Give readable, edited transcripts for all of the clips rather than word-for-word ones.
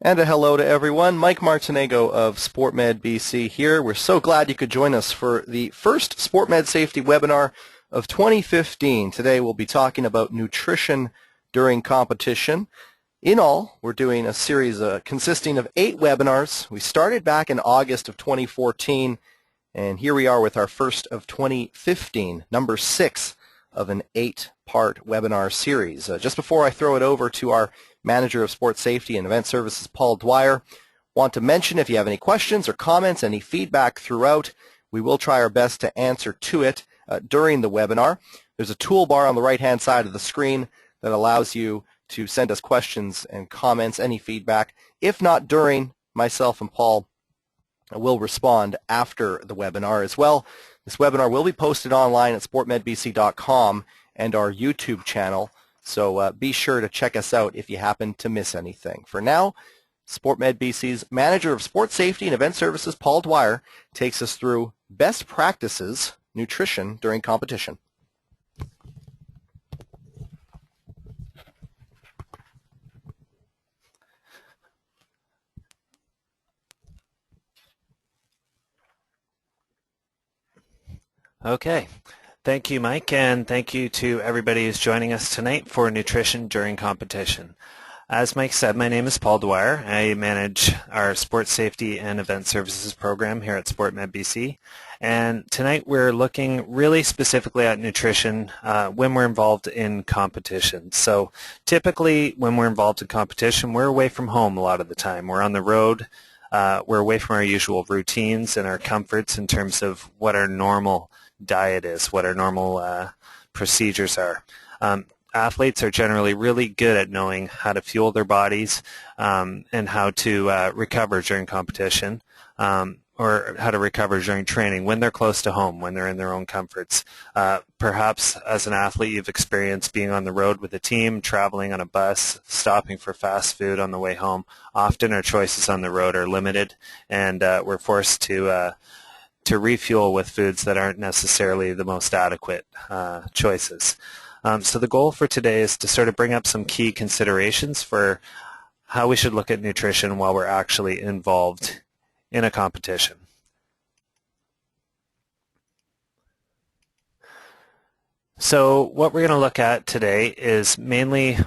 And a hello to everyone. Mike Martinego of SportMedBC here. We're so glad you could join us for the first SportMed Safety Webinar of 2015. Today we'll be talking about nutrition during competition. In all, we're doing a series consisting of 8 webinars. We started back in August of 2014, and here we are with our first of 2015, number 6 of an 8-part webinar series. Just before I throw it over to our Manager of Sports Safety and Event Services, Paul Dwyer, want to mention if you have any questions or comments, any feedback throughout, we will try our best to answer to it during the webinar. There's a toolbar on the right-hand side of the screen that allows you to send us questions and comments, any feedback. If not during, myself and Paul will respond after the webinar as well. This webinar will be posted online at sportmedbc.com and our YouTube channel, so be sure to check us out if you happen to miss anything. For now, SportMedBC's Manager of Sports Safety and Event Services, Paul Dwyer, takes us through best practices nutrition during competition. Okay, thank you, Mike, and thank you to everybody who's joining us tonight for nutrition during competition. As Mike said, my name is Paul Dwyer. I manage our Sports Safety and Event Services program here at SportMedBC, and tonight we're looking really specifically at nutrition when we're involved in competition. So typically when we're involved in competition, we're away from home a lot of the time. We're on the road. We're away from our usual routines and our comforts in terms of what our normal diet is, what our normal procedures are. Athletes are generally really good at knowing how to fuel their bodies and how to recover during competition or how to recover during training when they're close to home, when they're in their own comforts. Perhaps as an athlete you've experienced being on the road with a team, traveling on a bus, stopping for fast food on the way home. Often our choices on the road are limited, and we're forced to refuel with foods that aren't necessarily the most adequate choices. So the goal for today is to sort of bring up some key considerations for how we should look at nutrition while we're actually involved in a competition. So what we're going to look at today is mainly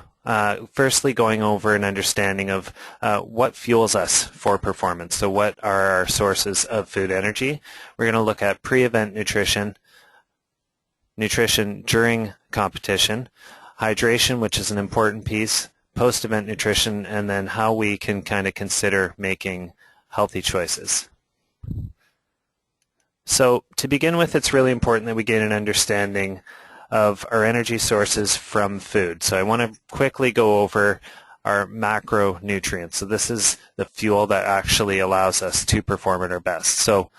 firstly going over an understanding of what fuels us for performance. So what are our sources of food energy? We're going to look at pre-event nutrition, nutrition during competition, hydration, which is an important piece, post-event nutrition, and then how we can kind of consider making healthy choices. So to begin with, it's really important that we gain an understanding of our energy sources from food. So I want to quickly go over our macronutrients. So this is the fuel that actually allows us to perform at our best. So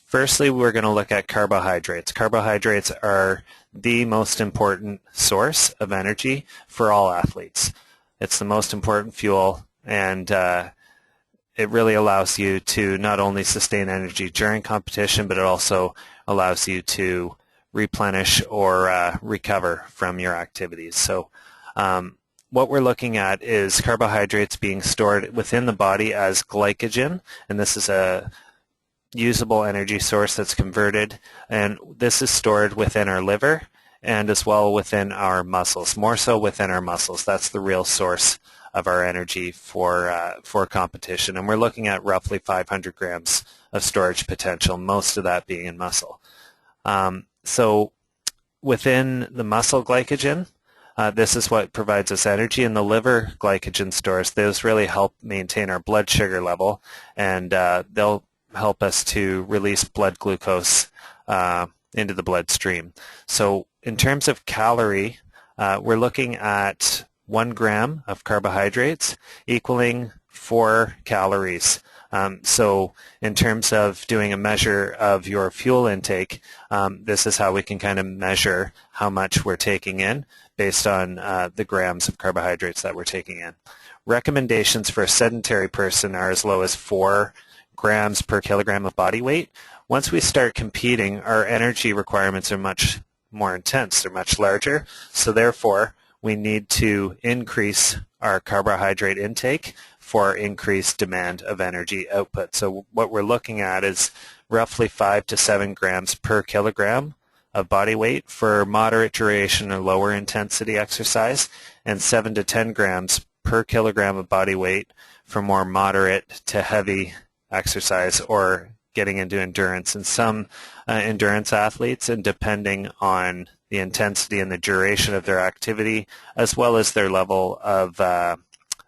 firstly, we're going to look at carbohydrates. Carbohydrates are the most important source of energy for all athletes. It's the most important fuel, and it really allows you to not only sustain energy during competition, but it also allows you to replenish or recover from your activities. So what we're looking at is carbohydrates being stored within the body as glycogen, and this is a usable energy source that's converted, and this is stored within our liver and as well within our muscles, more so within our muscles. That's the real source of our energy for competition, and we're looking at roughly 500 grams of storage potential, most of that being in muscle. So within the muscle glycogen, this is what provides us energy, and the liver glycogen stores, those really help maintain our blood sugar level, and they'll help us to release blood glucose into the bloodstream. So in terms of calorie, we're looking at 1 gram of carbohydrates equaling 4 calories. So in terms of doing a measure of your fuel intake, this is how we can kind of measure how much we're taking in based on the grams of carbohydrates that we're taking in. Recommendations for a sedentary person are as low as 4 grams per kilogram of body weight. Once we start competing, our energy requirements are much more intense. They're much larger. So therefore, we need to increase our carbohydrate intake for increased demand of energy output. So what we're looking at is roughly 5 to 7 grams per kilogram of body weight for moderate duration or lower intensity exercise, and 7 to 10 grams per kilogram of body weight for more moderate to heavy exercise or getting into endurance. And some endurance athletes, and depending on the intensity and the duration of their activity, as well as their level of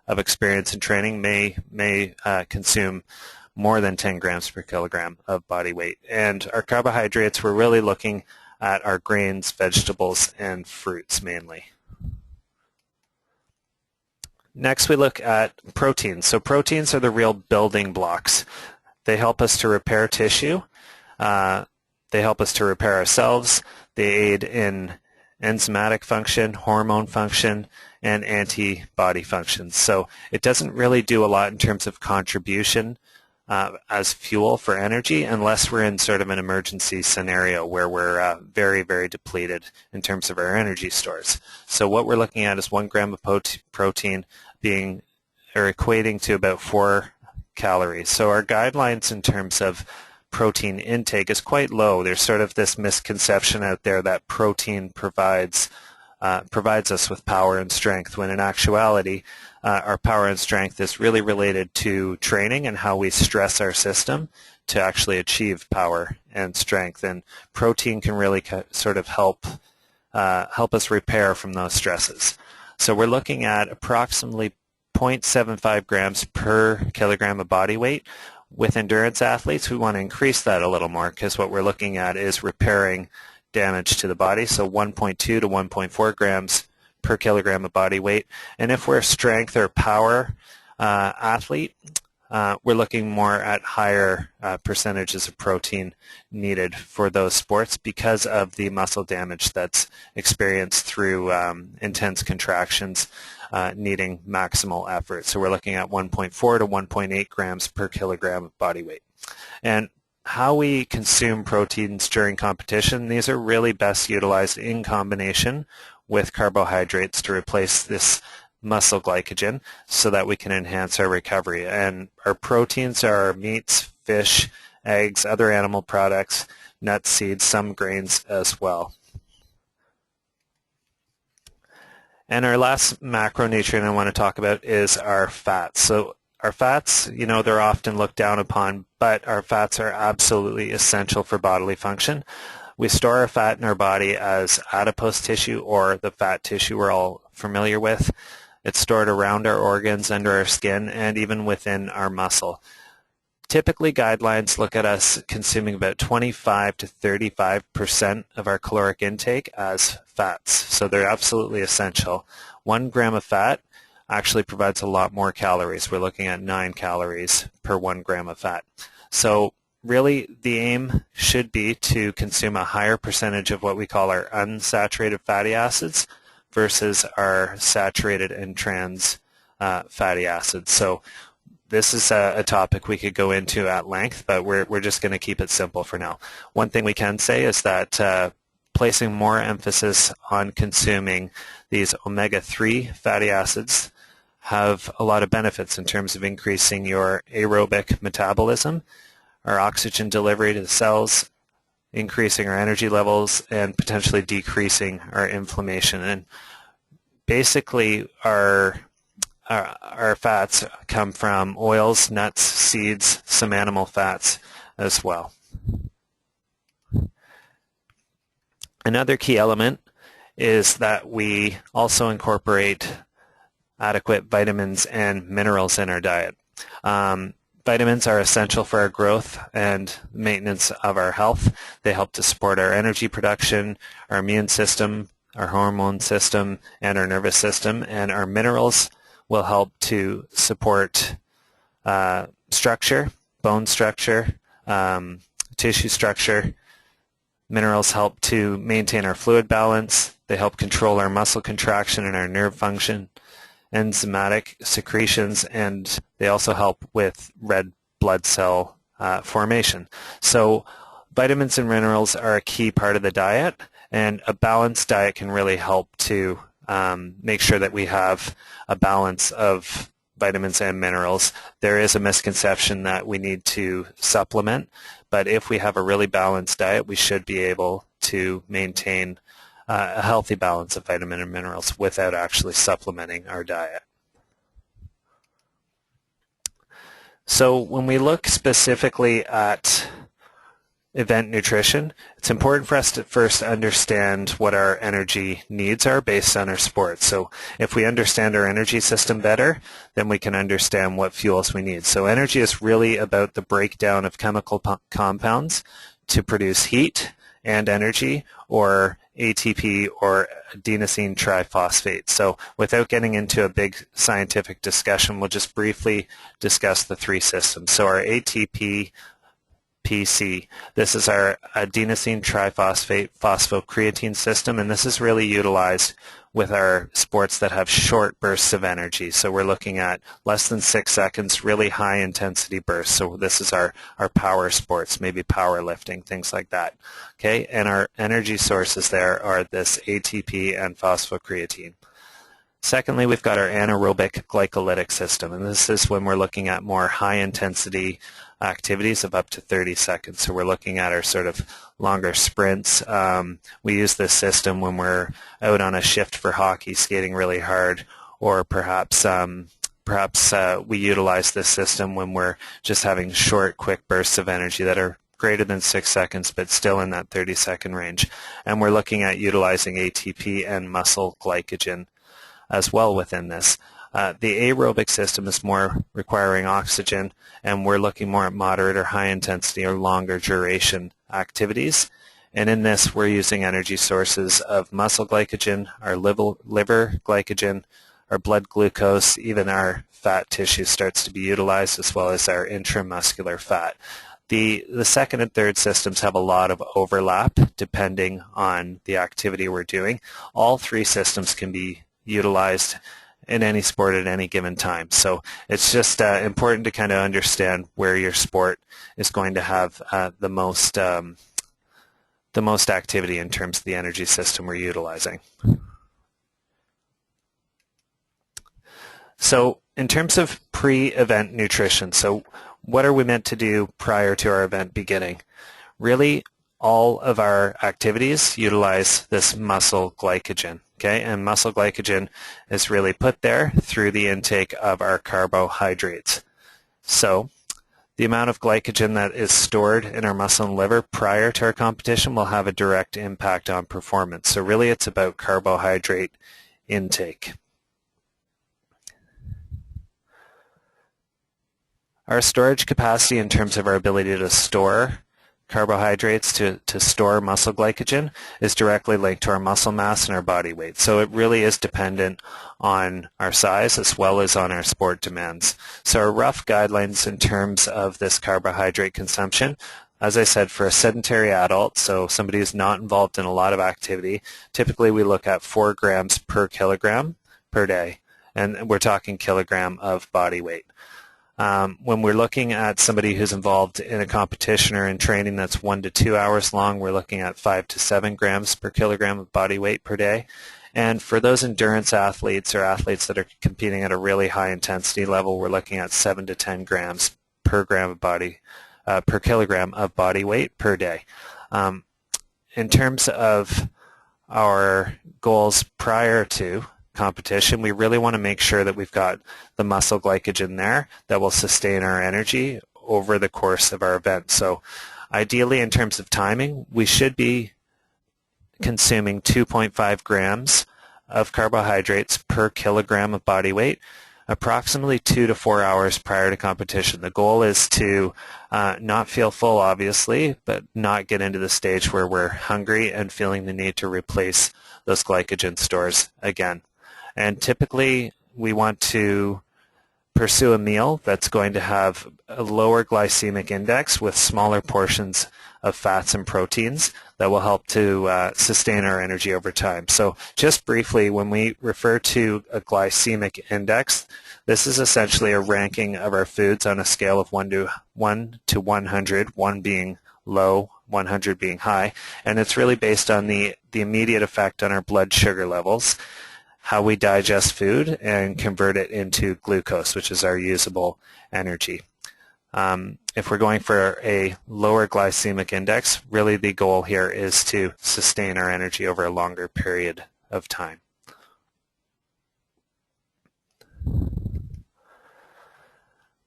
experience and training, may consume more than 10 grams per kilogram of body weight. And our carbohydrates, we're really looking at our grains, vegetables, and fruits mainly. Next, we look at proteins. So proteins are the real building blocks. They help us to repair tissue. They help us to repair ourselves. They aid in enzymatic function, hormone function, and antibody functions. So it doesn't really do a lot in terms of contribution as fuel for energy unless we're in sort of an emergency scenario where we're very, very depleted in terms of our energy stores. So what we're looking at is 1 gram of protein being or equating to about 4 calories. So our guidelines in terms of protein intake is quite low. There's sort of this misconception out there that protein provides us with power and strength, when in actuality our power and strength is really related to training and how we stress our system to actually achieve power and strength. And protein can really sort of help us repair from those stresses. So we're looking at approximately 0.75 grams per kilogram of body weight. With endurance athletes, we want to increase that a little more, because what we're looking at is repairing damage to the body, so 1.2 to 1.4 grams per kilogram of body weight. And if we're a strength or power athlete, we're looking more at higher percentages of protein needed for those sports because of the muscle damage that's experienced through intense contractions needing maximal effort. So we're looking at 1.4 to 1.8 grams per kilogram of body weight. And how we consume proteins during competition, these are really best utilized in combination with carbohydrates to replace this muscle glycogen so that we can enhance our recovery. And our proteins are meats, fish, eggs, other animal products, nuts, seeds, some grains as well. And our last macronutrient I want to talk about is our fats. So our fats, they're often looked down upon, but our fats are absolutely essential for bodily function. We store our fat in our body as adipose tissue, or the fat tissue we're all familiar with. It's stored around our organs, under our skin, and even within our muscle. Typically, guidelines look at us consuming about 25 to 35% of our caloric intake as fats, so they're absolutely essential. 1 gram of fat actually provides a lot more calories. We're looking at 9 calories per 1 gram of fat. So really, the aim should be to consume a higher percentage of what we call our unsaturated fatty acids versus our saturated and trans fatty acids. So this is a topic we could go into at length, but we're just going to keep it simple for now. One thing we can say is that placing more emphasis on consuming these omega-3 fatty acids have a lot of benefits in terms of increasing your aerobic metabolism, our oxygen delivery to the cells, increasing our energy levels, and potentially decreasing our inflammation. And basically, our fats come from oils, nuts, seeds, some animal fats as well. Another key element is that we also incorporate adequate vitamins and minerals in our diet. Vitamins are essential for our growth and maintenance of our health. They help to support our energy production, our immune system, our hormone system, and our nervous system. And our minerals will help to support structure, bone structure, tissue structure. Minerals help to maintain our fluid balance. They help control our muscle contraction and our nerve function, enzymatic secretions, and they also help with red blood cell formation. So vitamins and minerals are a key part of the diet, and a balanced diet can really help to make sure that we have a balance of vitamins and minerals. There is a misconception that we need to supplement, but if we have a really balanced diet, we should be able to maintain a healthy balance of vitamin and minerals without actually supplementing our diet. So when we look specifically at event nutrition, it's important for us to first understand what our energy needs are based on our sport. So if we understand our energy system better, then we can understand what fuels we need. So energy is really about the breakdown of chemical compounds to produce heat and energy, or ATP or adenosine triphosphate. So without getting into a big scientific discussion, we'll just briefly discuss the three systems. So our ATP PC. This is our adenosine triphosphate phosphocreatine system, and this is really utilized with our sports that have short bursts of energy. So we're looking at less than 6 seconds, really high intensity bursts. So this is our power sports, maybe powerlifting, things like that. Okay, and our energy sources there are this ATP and phosphocreatine. Secondly, we've got our anaerobic glycolytic system, and this is when we're looking at more high-intensity activities of up to 30 seconds. So we're looking at our sort of longer sprints. We use this system when we're out on a shift for hockey, skating really hard, or perhaps we utilize this system when we're just having short, quick bursts of energy that are greater than 6 seconds, but still in that 30-second range. And we're looking at utilizing ATP and muscle glycogen as well within this. The aerobic system is more requiring oxygen, and we're looking more at moderate or high intensity or longer duration activities. And in this, we're using energy sources of muscle glycogen, our liver glycogen, our blood glucose, even our fat tissue starts to be utilized, as well as our intramuscular fat. The second and third systems have a lot of overlap depending on the activity we're doing. All three systems can be utilized in any sport at any given time. So it's just important to kind of understand where your sport is going to have the most activity in terms of the energy system we're utilizing. So in terms of pre-event nutrition, so what are we meant to do prior to our event beginning? Really, all of our activities utilize this muscle glycogen. Okay, and muscle glycogen is really put there through the intake of our carbohydrates. So the amount of glycogen that is stored in our muscle and liver prior to our competition will have a direct impact on performance. So really it's about carbohydrate intake. Our storage capacity in terms of our ability to store carbohydrates to store muscle glycogen is directly linked to our muscle mass and our body weight. So it really is dependent on our size as well as on our sport demands. So our rough guidelines in terms of this carbohydrate consumption, as I said, for a sedentary adult, so somebody who's not involved in a lot of activity, typically we look at 4 grams per kilogram per day, and we're talking kilogram of body weight. When we're looking at somebody who's involved in a competition or in training that's 1 to 2 hours long, we're looking at 5 to 7 grams per kilogram of body weight per day. And for those endurance athletes or athletes that are competing at a really high intensity level, we're looking at 7 to 10 grams per kilogram of body weight per day. In terms of our goals prior to competition, we really want to make sure that we've got the muscle glycogen there that will sustain our energy over the course of our event. So ideally, in terms of timing, we should be consuming 2.5 grams of carbohydrates per kilogram of body weight approximately 2 to 4 hours prior to competition. The goal is to not feel full, obviously, but not get into the stage where we're hungry and feeling the need to replace those glycogen stores again. And typically, we want to pursue a meal that's going to have a lower glycemic index with smaller portions of fats and proteins that will help to sustain our energy over time. So just briefly, when we refer to a glycemic index, this is essentially a ranking of our foods on a scale of 1 to 100, 1 being low, 100 being high, and it's really based on the immediate effect on our blood sugar levels, how we digest food and convert it into glucose, which is our usable energy. If we're going for a lower glycemic index, really the goal here is to sustain our energy over a longer period of time.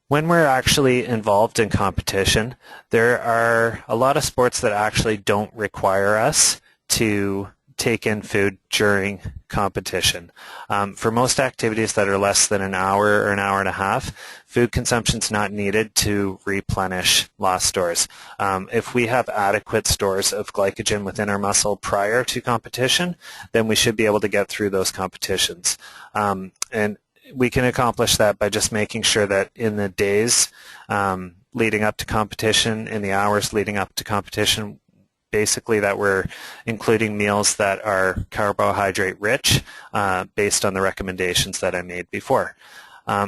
When we're actually involved in competition, there are a lot of sports that actually don't require us to take in food during competition. For most activities that are less than an hour or an hour and a half, food consumption is not needed to replenish lost stores. If we have adequate stores of glycogen within our muscle prior to competition, then we should be able to get through those competitions. And we can accomplish that by just making sure that in the days leading up to competition, in the hours leading up to competition, basically that we're including meals that are carbohydrate rich based on the recommendations that I made before.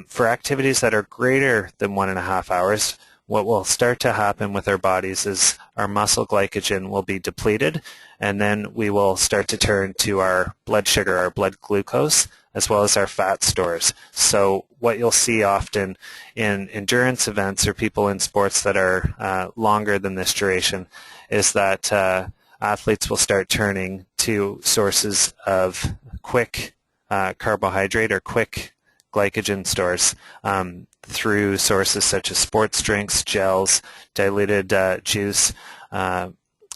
For activities that are greater than 1.5 hours, what will start to happen with our bodies is our muscle glycogen will be depleted, and then we will start to turn to our blood sugar, our blood glucose, as well as our fat stores. So what you'll see often in endurance events or people in sports that are longer than this duration is that athletes will start turning to sources of quick carbohydrate or quick glycogen stores through sources such as sports drinks, gels, diluted juice,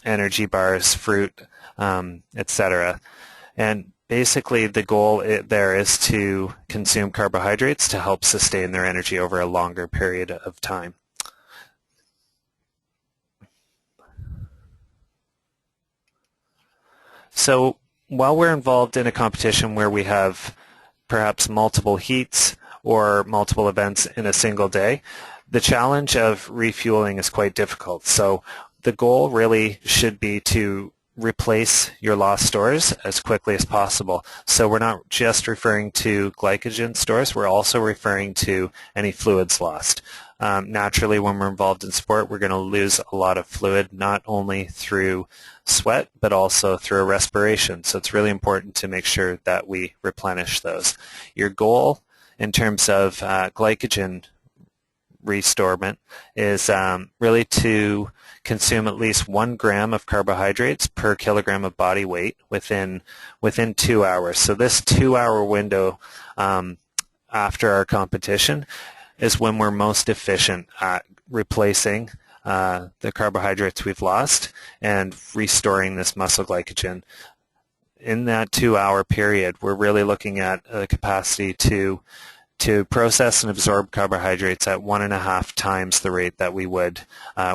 energy bars, fruit, etc. And basically the goal there is to consume carbohydrates to help sustain their energy over a longer period of time. So while we're involved in a competition where we have perhaps multiple heats or multiple events in a single day, the challenge of refueling is quite difficult. So the goal really should be to replace your lost stores as quickly as possible. So we're not just referring to glycogen stores, we're also referring to any fluids lost. Naturally, when we're involved in sport, we're going to lose a lot of fluid, not only through sweat, but also through respiration. So it's really important to make sure that we replenish those. Your goal in terms of glycogen restorement is really to consume at least 1 gram of carbohydrates per kilogram of body weight within 2 hours. So this 2-hour window after our competition is when we're most efficient at replacing the carbohydrates we've lost and restoring this muscle glycogen. In that 2-hour period, we're really looking at a capacity to process and absorb carbohydrates at 1.5 times the rate that we would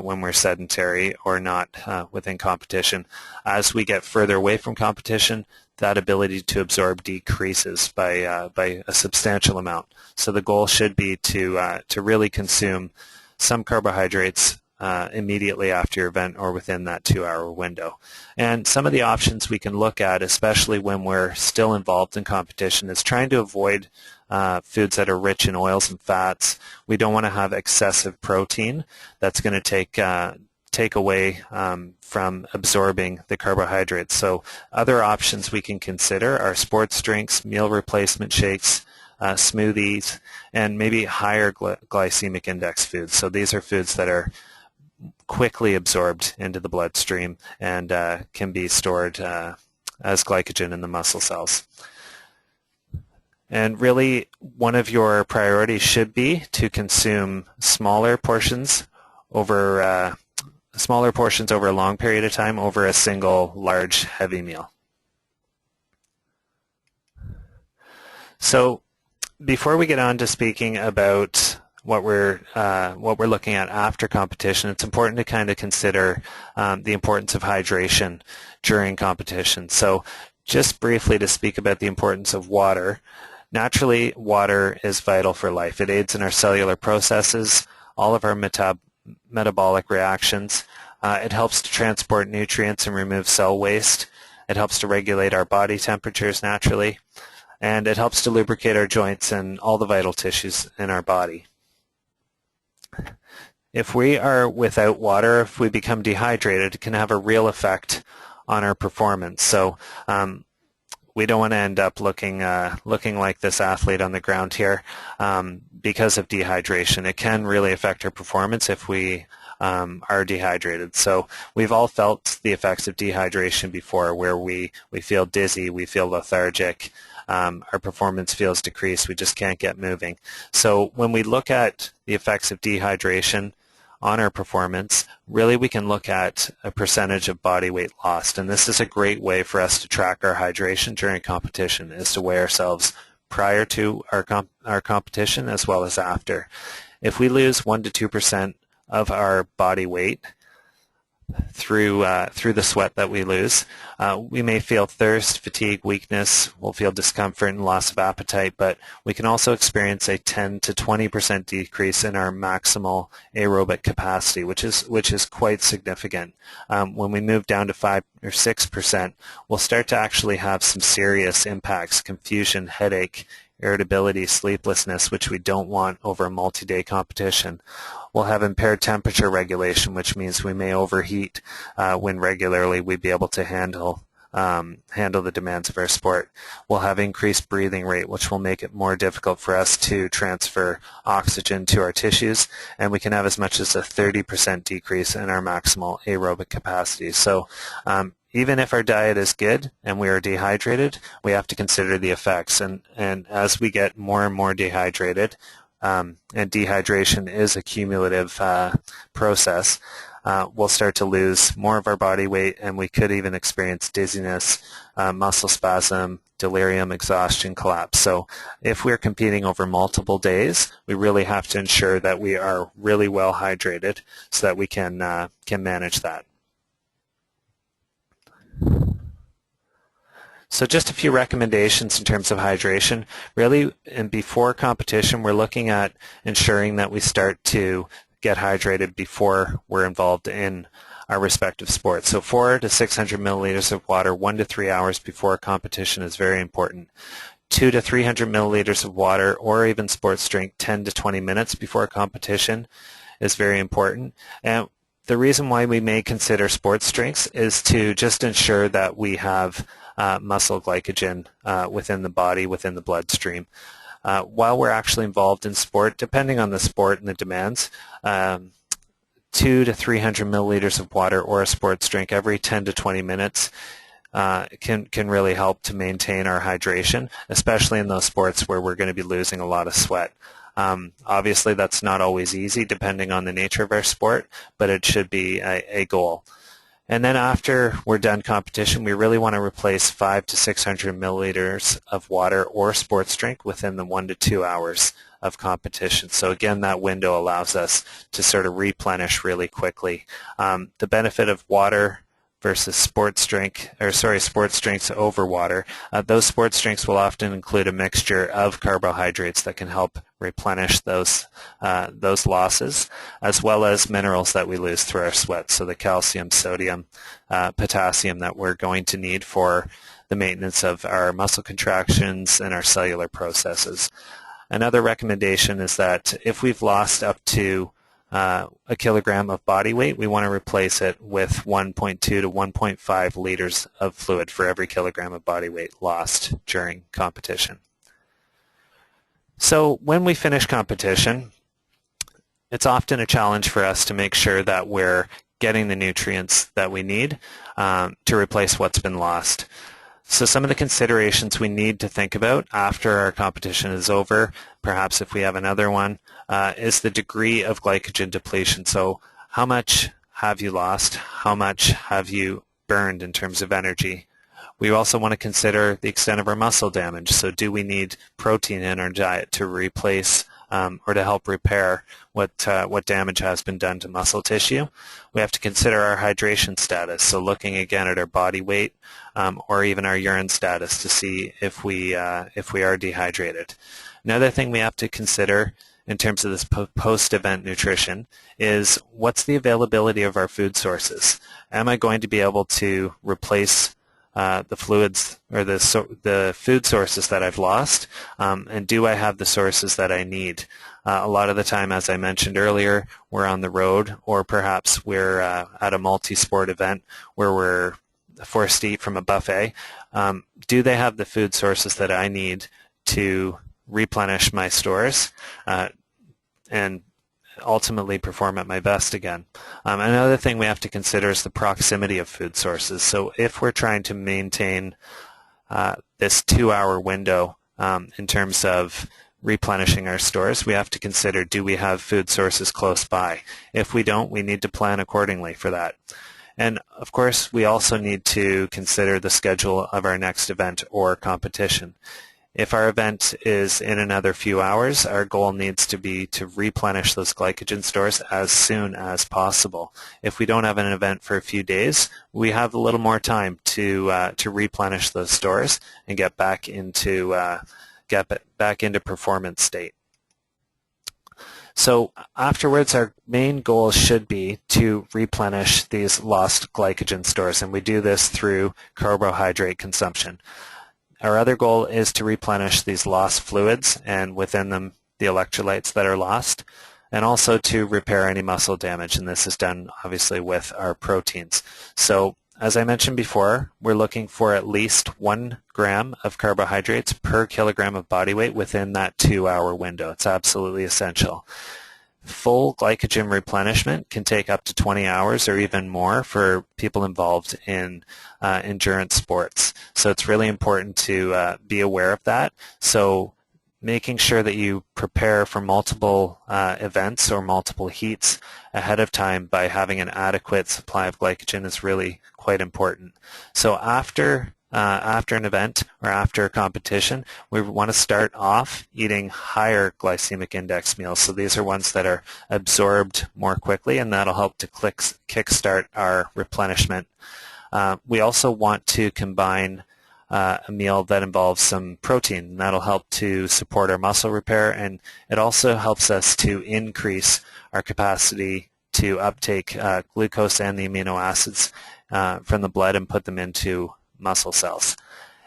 when we're sedentary or not within competition. As we get further away from competition, that ability to absorb decreases by a substantial amount. So the goal should be to really consume some carbohydrates immediately after your event or within that 2-hour window. And some of the options we can look at, especially when we're still involved in competition, is trying to avoid foods that are rich in oils and fats. We don't want to have excessive protein that's going to take away from absorbing the carbohydrates. So other options we can consider are sports drinks, meal replacement shakes, smoothies, and maybe higher glycemic index foods. So these are foods that are quickly absorbed into the bloodstream and can be stored as glycogen in the muscle cells. And really, one of your priorities should be to consume smaller portions over a long period of time over a single large heavy meal. So before we get on to speaking about what we're looking at after competition, it's important to kind of consider the importance of hydration during competition. So just briefly to speak about the importance of water. Naturally, water is vital for life. It aids in our cellular processes, all of our metabolic reactions. It helps to transport nutrients and remove cell waste. It helps to regulate our body temperatures naturally. And it helps to lubricate our joints and all the vital tissues in our body. If we are without water, if we become dehydrated, it can have a real effect on our performance. So we don't want to end up looking like this athlete on the ground here because of dehydration. It can really affect our performance if we are dehydrated. So we've all felt the effects of dehydration before, where we feel dizzy, we feel lethargic, our performance feels decreased, we just can't get moving. So when we look at the effects of dehydration on our performance, really we can look at a percentage of body weight lost. And this is a great way for us to track our hydration during competition, is to weigh ourselves prior to our competition as well as after. If we lose 1 to 2% of our body weight through the sweat that we lose, we may feel thirst, fatigue, weakness, we'll feel discomfort and loss of appetite, but we can also experience a 10 to 20% decrease in our maximal aerobic capacity, which is quite significant. When we move down to 5 or 6%, we'll start to actually have some serious impacts: confusion, headache, irritability, sleeplessness, which we don't want over a multi-day competition. We'll have impaired temperature regulation, which means we may overheat when regularly we'd be able to handle the demands of our sport. We'll have increased breathing rate, which will make it more difficult for us to transfer oxygen to our tissues, and we can have as much as a 30% decrease in our maximal aerobic capacity. So even if our diet is good and we are dehydrated, we have to consider the effects. And as we get more and more dehydrated, and dehydration is a cumulative process, we'll start to lose more of our body weight, and we could even experience dizziness, muscle spasm, delirium, exhaustion, collapse. So if we're competing over multiple days, we really have to ensure that we are really well hydrated so that we can manage that. So just a few recommendations in terms of hydration. Really, and before competition, we're looking at ensuring that we start to get hydrated before we're involved in our respective sports. So 400 to 600 milliliters of water 1 to 3 hours before a competition is very important. 200 to 300 milliliters of water, or even sports drink 10 to 20 minutes before a competition is very important. And the reason why we may consider sports drinks is to just ensure that we have muscle glycogen within the body, within the bloodstream. While we're actually involved in sport, depending on the sport and the demands, 200 to 300 milliliters of water or a sports drink every 10 to 20 minutes can really help to maintain our hydration, especially in those sports where we're going to be losing a lot of sweat. Obviously, that's not always easy depending on the nature of our sport, but it should be a goal. And then after we're done competition, we really want to replace 500 to 600 milliliters of water or sports drink within the 1 to 2 hours of competition. So again, that window allows us to sort of replenish really quickly. The benefit of water versus sports drinks over water. Those sports drinks will often include a mixture of carbohydrates that can help replenish those losses, as well as minerals that we lose through our sweat, so the calcium, sodium, potassium that we're going to need for the maintenance of our muscle contractions and our cellular processes. Another recommendation is that if we've lost up to a kilogram of body weight, we want to replace it with 1.2 to 1.5 liters of fluid for every kilogram of body weight lost during competition. So when we finish competition, it's often a challenge for us to make sure that we're getting the nutrients that we need to replace what's been lost. So some of the considerations we need to think about after our competition is over, perhaps if we have another one, is the degree of glycogen depletion. So how much have you lost? How much have you burned in terms of energy? We also want to consider the extent of our muscle damage. So do we need protein in our diet to replace or to help repair what damage has been done to muscle tissue? We have to consider our hydration status, so looking again at our body weight or even our urine status to see if we are dehydrated. Another thing we have to consider in terms of this post-event nutrition is what's the availability of our food sources? Am I going to be able to replace the fluids or the food sources that I've lost, and do I have the sources that I need? A lot of the time, as I mentioned earlier, we're on the road, or perhaps we're at a multi-sport event where we're forced to eat from a buffet, do they have the food sources that I need to replenish my stores and ultimately perform at my best again? Another thing we have to consider is the proximity of food sources. So if we're trying to maintain this 2-hour window in terms of replenishing our stores, we have to consider, do we have food sources close by? If we don't, we need to plan accordingly for that. And of course, we also need to consider the schedule of our next event or competition. If our event is in another few hours, our goal needs to be to replenish those glycogen stores as soon as possible. If we don't have an event for a few days, we have a little more time to replenish those stores and get back into performance state. So afterwards, our main goal should be to replenish these lost glycogen stores, and we do this through carbohydrate consumption. Our other goal is to replenish these lost fluids, and within them the electrolytes that are lost, and also to repair any muscle damage, and this is done obviously with our proteins. So as I mentioned before, we're looking for at least 1 gram of carbohydrates per kilogram of body weight within that 2-hour window. It's absolutely essential. Full glycogen replenishment can take up to 20 hours or even more for people involved in endurance sports. So it's really important to be aware of that. So making sure that you prepare for multiple events or multiple heats ahead of time by having an adequate supply of glycogen is really quite important. So after an event or after a competition, we want to start off eating higher glycemic index meals. So these are ones that are absorbed more quickly, and that'll help to kickstart our replenishment. We also want to combine a meal that involves some protein, and that'll help to support our muscle repair, and it also helps us to increase our capacity to uptake glucose and the amino acids from the blood and put them into muscle cells.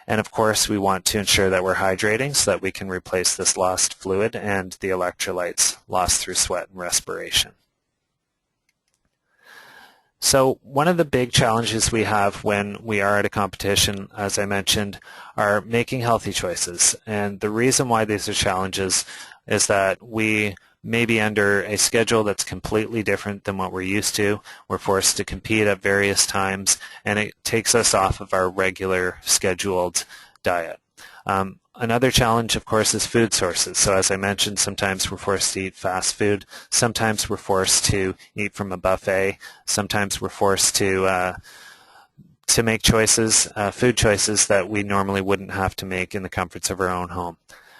And of course, we want to ensure that we're hydrating so that we can replace this lost fluid and the electrolytes lost through sweat and respiration. So one of the big challenges we have when we are at a competition, as I mentioned, are making healthy choices. And the reason why these are challenges is that we may be under a schedule that's completely different than what we're used to. We're forced to compete at various times, and it takes us off of our regular scheduled diet. Another challenge, of course, is food sources. So as I mentioned, sometimes we're forced to eat fast food. Sometimes we're forced to eat from a buffet. Sometimes we're forced to make choices, food choices that we normally wouldn't have to make in the comforts of our own home.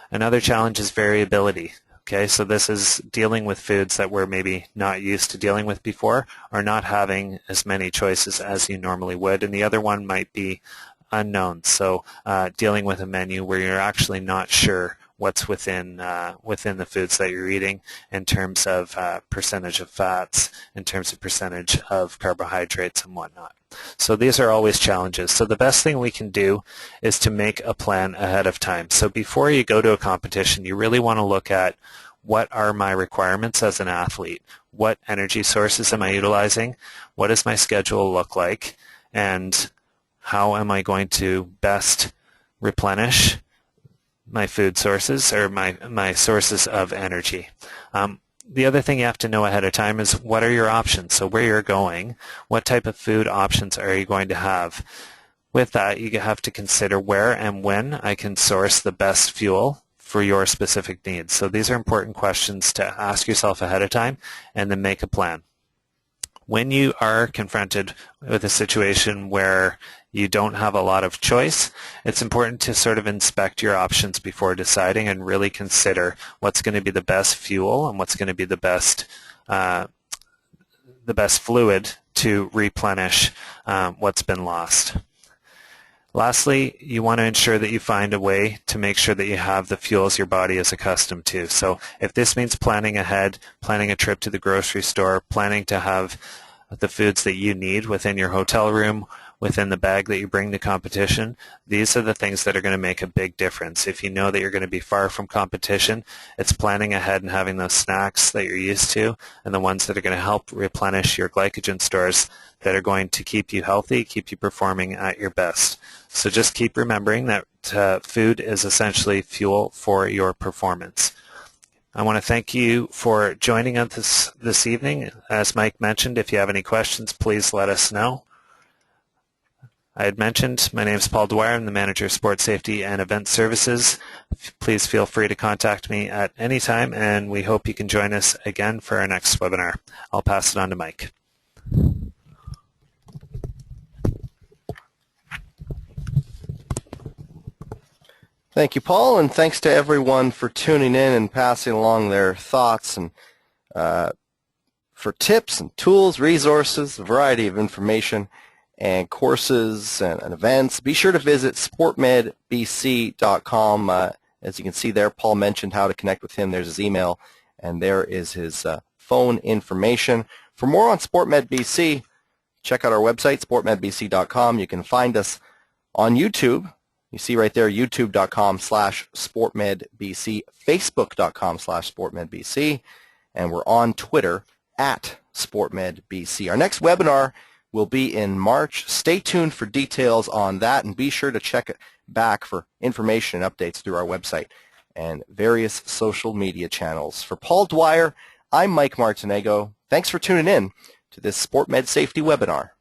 Another challenge is variability. Okay, so this is dealing with foods that we're maybe not used to dealing with before, or not having as many choices as you normally would. And the other one might be unknown. So dealing with a menu where you're actually not sure what's within the foods that you're eating in terms of percentage of fats, in terms of percentage of carbohydrates and whatnot. So these are always challenges. So the best thing we can do is to make a plan ahead of time. So before you go to a competition, you really want to look at what are my requirements as an athlete? What energy sources am I utilizing? What does my schedule look like? And how am I going to best replenish my food sources or my sources of energy? The other thing you have to know ahead of time is what are your options? So where you're going, what type of food options are you going to have? With that, you have to consider where and when I can source the best fuel for your specific needs. So these are important questions to ask yourself ahead of time and then make a plan. When you are confronted with a situation where you don't have a lot of choice, it's important to sort of inspect your options before deciding and really consider what's going to be the best fuel and what's going to be the best fluid to replenish what's been lost. Lastly, you want to ensure that you find a way to make sure that you have the fuels your body is accustomed to. So if this means planning ahead, planning a trip to the grocery store, planning to have the foods that you need within your hotel room, within the bag that you bring to competition, these are the things that are going to make a big difference. If you know that you're going to be far from competition, it's planning ahead and having those snacks that you're used to and the ones that are going to help replenish your glycogen stores that are going to keep you healthy, keep you performing at your best. So just keep remembering that food is essentially fuel for your performance. I want to thank you for joining us this evening. As Mike mentioned, if you have any questions, please let us know. I had mentioned my name is Paul Dwyer. I'm the Manager of Sport Safety and Event Services. Please feel free to contact me at any time, and we hope you can join us again for our next webinar. I'll pass it on to Mike. Thank you, Paul, and thanks to everyone for tuning in and passing along their thoughts and for tips and tools, resources, a variety of information and courses and events. Be sure to visit SportMedBC.com. As you can see there, Paul mentioned how to connect with him. There's his email, and there is his phone information. For more on SportMedBC, check out our website, SportMedBC.com. You can find us on YouTube. You see right there, youtube.com/SportMedBC, Facebook.com/SportMedBC, and we're on Twitter @SportMedBC. Our next webinar will be in March. Stay tuned for details on that, and be sure to check back for information and updates through our website and various social media channels. For Paul Dwyer, I'm Mike Martinego. Thanks for tuning in to this SportMed Safety Webinar.